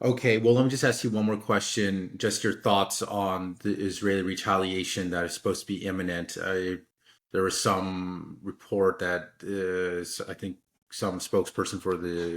Okay, well, let me just ask you one more question. Just your thoughts on the Israeli retaliation that is supposed to be imminent. There was some report that I think some spokesperson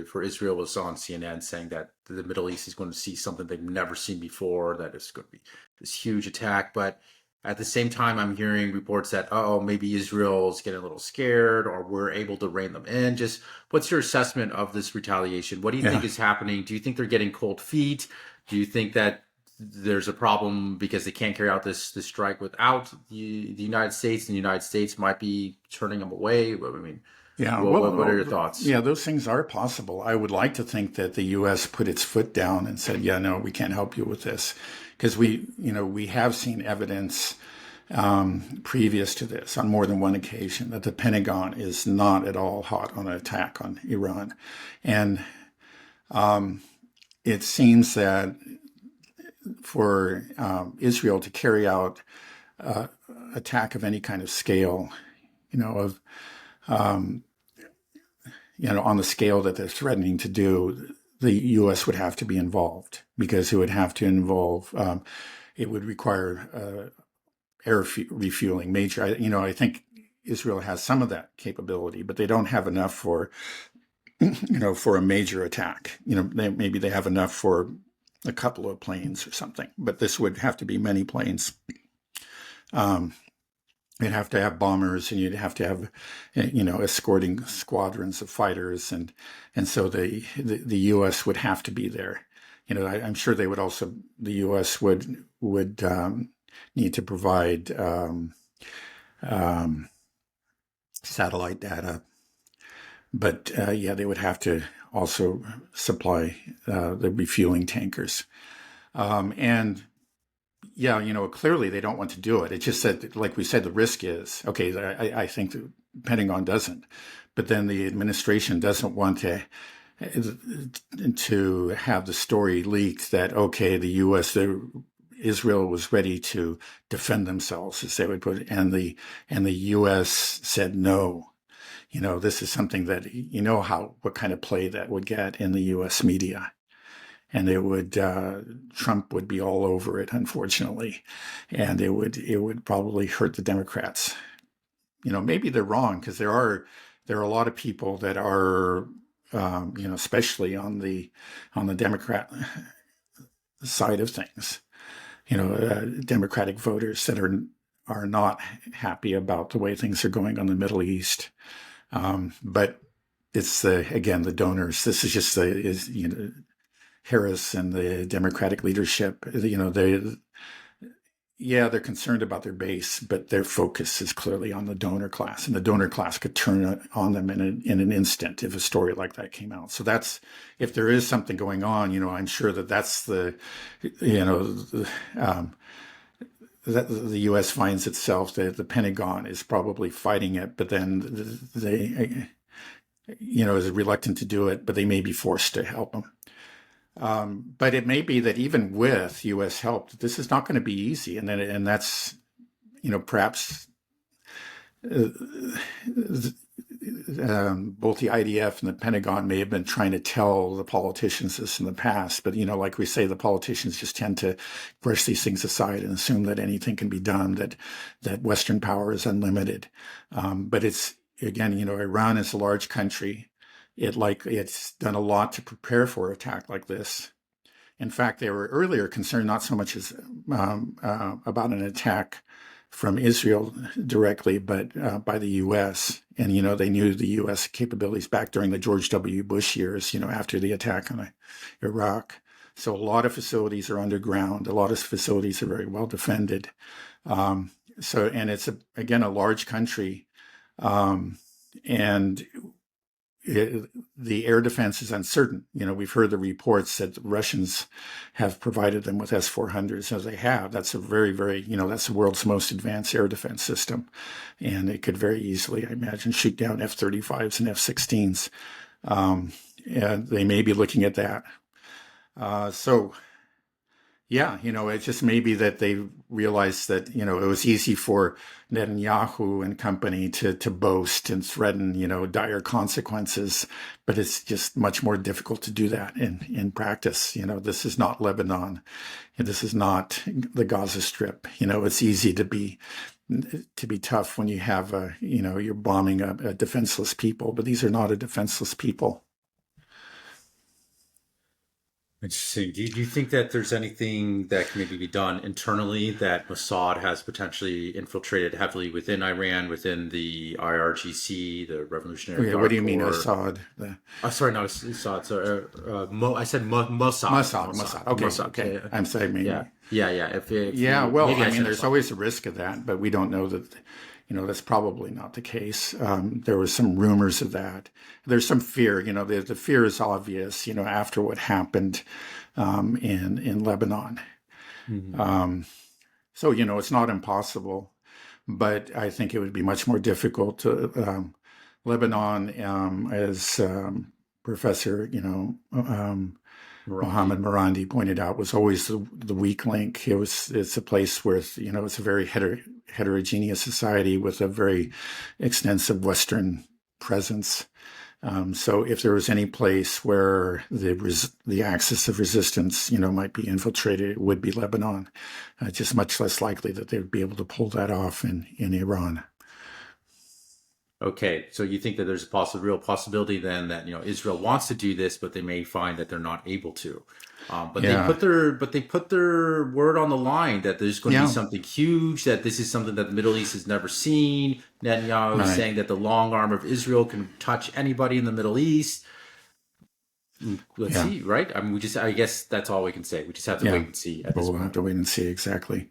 for Israel was on CNN saying that the Middle East is going to see something they've never seen before, that it's going to be this huge attack. But at the same time, I'm hearing reports that, oh, maybe Israel's getting a little scared or we're able to rein them in. Just what's your assessment of this retaliation? What do you think Yeah. is happening? Do you think they're getting cold feet? Do you think that there's a problem because they can't carry out this strike without the United States, and the United States might be turning them away? I mean, Yeah, what are your thoughts? yeah, those things are possible. I would like to think that the U.S. put its foot down and said, "Yeah, no, we can't help you with this," because we have seen evidence previous to this on more than one occasion that the Pentagon is not at all hot on an attack on Iran, and it seems that for Israel to carry out attack of any kind of scale, you know, of on the scale that they're threatening to do, the U.S. would have to be involved because it would have to involve, it would require air refueling. I think Israel has some of that capability, but they don't have enough for, for a major attack. Maybe they have enough for a couple of planes or something, but this would have to be many planes. Um, You'd have to have bombers, and you'd have to have, escorting squadrons of fighters, and so the U.S. would have to be there. I'm sure the U.S. would need to provide um, satellite data, but yeah, they would have to also supply the refueling tankers, and yeah, clearly they don't want to do it. It's just that, like we said, the risk is okay. I think the Pentagon doesn't, but then the administration doesn't want to have the story leaked that okay, Israel was ready to defend themselves, as they would put it, and the U.S. said no. This is something that what kind of play that would get in the U.S. media, and Trump would be all over it, unfortunately, and it would probably hurt the Democrats. Maybe they're wrong because there are a lot of people that are, especially on the Democrat side of things, Democratic voters that are not happy about the way things are going on the Middle East, but it's the donors. This is just Harris and the Democratic leadership, they're concerned about their base, but their focus is clearly on the donor class, and the donor class could turn on them in an instant if a story like that came out. So if there is something going on, I'm sure that's that the U.S. finds itself that the Pentagon is probably fighting it, but then they, is reluctant to do it, but they may be forced to help them. But it may be that even with U.S. help, this is not going to be easy, and that's perhaps both the IDF and the Pentagon may have been trying to tell the politicians this in the past, but like we say, the politicians just tend to brush these things aside and assume that anything can be done, that Western power is unlimited. But it's again, Iran is a large country. It's done a lot to prepare for an attack like this. In fact, they were earlier concerned not so much as about an attack from Israel directly, but by the U.S. And they knew the U.S. capabilities back during the George W. Bush years. After the attack on Iraq. So a lot of facilities are underground. A lot of facilities are very well defended. And it's again a large country, and the air defense is uncertain. We've heard the reports that the Russians have provided them with S-400s, as they have. That's a very, very, that's the world's most advanced air defense system. And it could very easily, I imagine, shoot down F-35s and F-16s. And they may be looking at that. So, Yeah, it's just maybe that they realized that, it was easy for Netanyahu and company to boast and threaten, dire consequences, but it's just much more difficult to do that in practice. This is not Lebanon. This is not the Gaza Strip. It's easy to be tough when you have you're bombing a defenseless people, but these are not a defenseless people. Interesting. Do you think that there's anything that can maybe be done internally that Mossad has potentially infiltrated heavily within Iran, within the IRGC, the Revolutionary Okay, what do Guard you mean Corps? Assad? Oh, sorry, not Mossad. Sorry, I said Mossad. Mossad. Okay, Mossad. okay. Yeah, I'm sorry, yeah, maybe. yeah, yeah. If Yeah, you well, maybe I I mean, shouldn't there's have. always a risk of that, but we don't know that, that's probably not the case. There was some rumors of that. There's some fear, the fear is obvious, after what happened in Lebanon. Mhm. Um, so, it's not impossible, but I think it would be much more difficult to Lebanon, as Professor, Mohammed Morandi. Marandi pointed out, was always the weak link. It's a place where it's a very heterogeneous society with a very extensive Western presence. So if there was any place where the axis of resistance might be infiltrated, it would be Lebanon. Just much less likely that they would be able to pull that off in Iran. Okay, so you think that there's a real possibility then that Israel wants to do this, but they may find that they're not able to. But Yeah, they put their word on the line that there's going to be yeah, something huge, that this is something that the Middle East has never seen. Netanyahu is right. saying that the long arm of Israel can touch anybody in the Middle East. Let's Yeah, see, right? I mean, I guess that's all we can say. We just have to yeah. wait and see at this But we'll have point. to wait and see exactly.